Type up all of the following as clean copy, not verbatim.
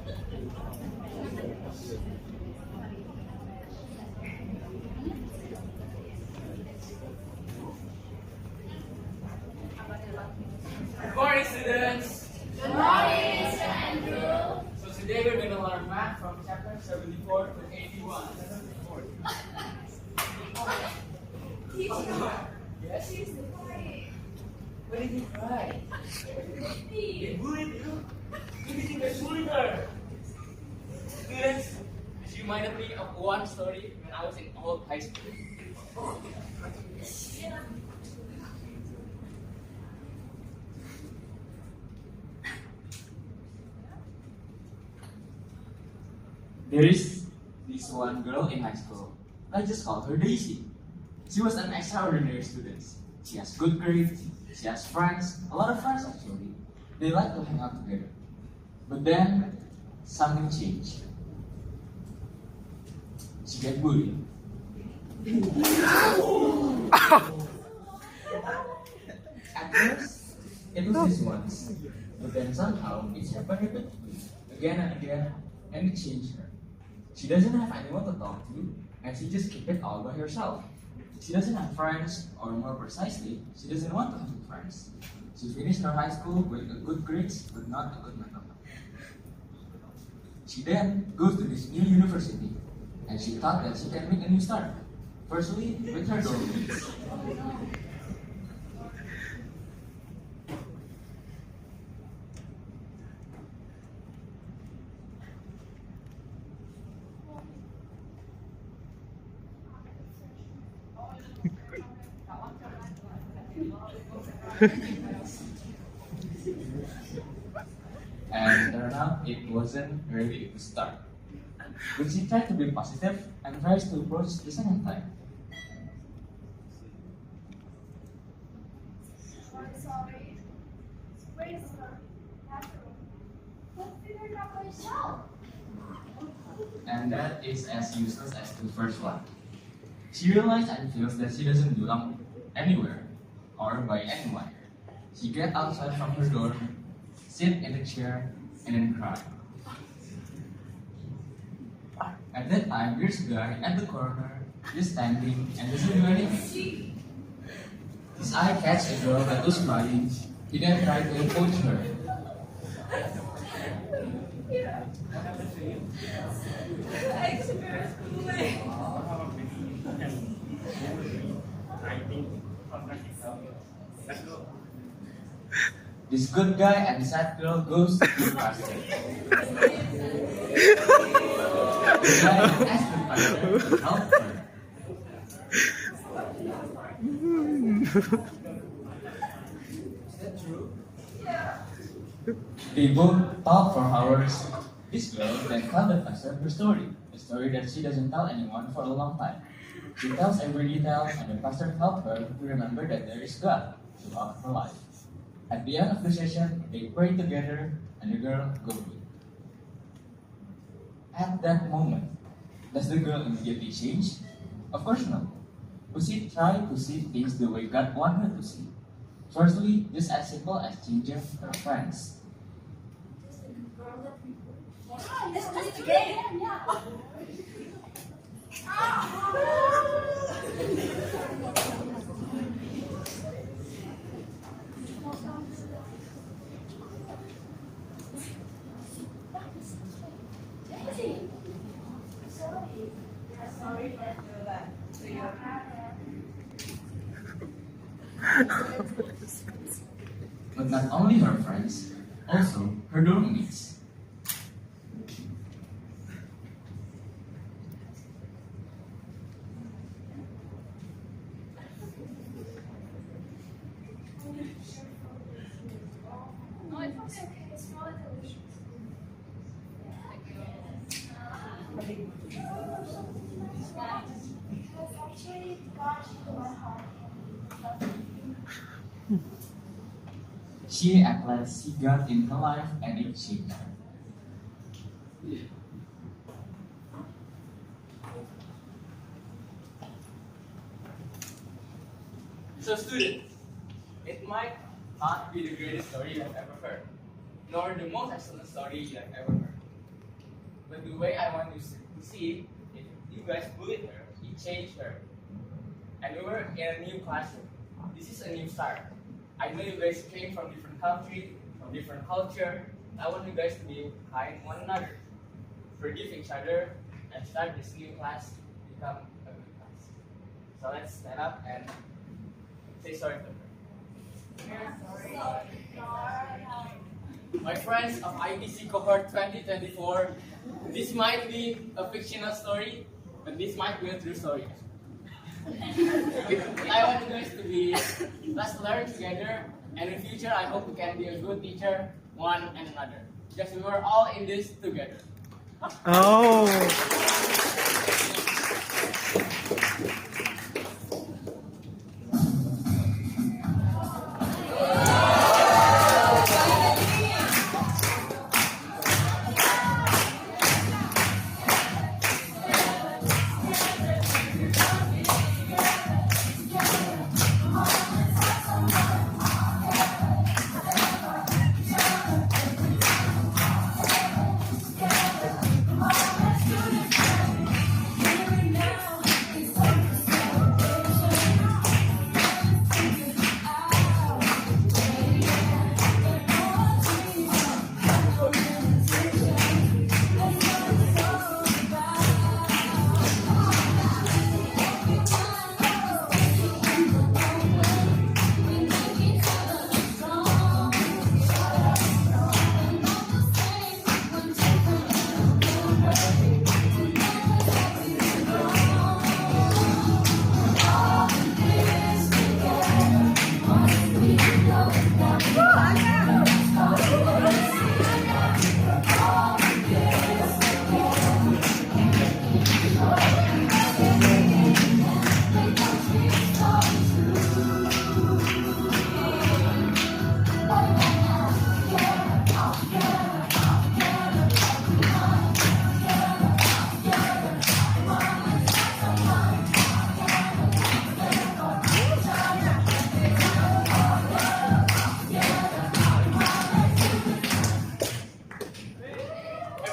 Good morning, students. Good morning, Mr. Andrew. So today we're going to learn math from chapter 74 to 81. Teacher, Yes? she's crying. Why did you cry? They bullied you. You think they bullied her? Students, this reminded me of one story when I was in old high school. There is this one girl in high school. I just called her Daisy. She was an extraordinary student. She has good grades, she has friends, a lot of friends actually. They like to hang out together. But then, something changed. She got bullied. At first, it was just once. But then somehow, it happened repeatedly, again and again, and it changed her. She doesn't have anyone to talk to, and she just keep it all by herself. She doesn't have friends, or more precisely, she doesn't want to have friends. She finished her high school with a good grades, but not a good mental health. She then goes to this new university, and she thought that she can make a new start. Firstly, with her dorm mates. And turned out it wasn't really a good start. But she tried to be positive and tries to approach the second time. I'm sorry. Where's the bathroom? Let's figure it out by yourself. And that is as useless as the first one. She realized and feels that she doesn't belong anywhere or by anyone. She gets outside from her dorm, sit in a chair, and then cry. At that time, there's a guy at the corner, just standing and doesn't do anything. His eye catches a girl that was crying. He then tried to approach her. This good guy and sad girl goes to the pastor. The guy asks the pastor to help her. Is that true? They both talk for hours. This girl then tells the pastor her story, a story that she doesn't tell anyone for a long time. She tells every detail, and the pastor helps her to remember that there is God throughout her life. At the end of the session, they pray together, and the girl goes away. At that moment, does the girl immediately change? Of course not. But she tried to see things the way God wanted her to see. Firstly, just as simple as changing her friends. Let's do it again. Daisy. Sorry for that. So you're But not only her friends, also her dorm mates. No, it's okay. It's not delicious. Because actually, God to my heart. She acted like she got in her life and it changed her. So students, it might not be the greatest story you have ever heard, nor the most excellent story you have ever heard. But the way I want you to see it, if you guys bullied her, it changed her. And we were in a new classroom. This is a new start. I know you guys came from different country, from different culture. I want you guys to be kind one another, forgive each other, and start this new class to become a good class. So let's stand up and say sorry to her. My friends of ITC cohort 2024, this might be a fictional story, but this might be a true story. I want you guys to be, let's learn together, and in future I hope we can be a good teacher, one and another. Because we were all in this together. Oh.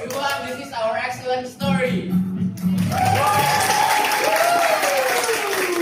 Everyone, this is our excellent story.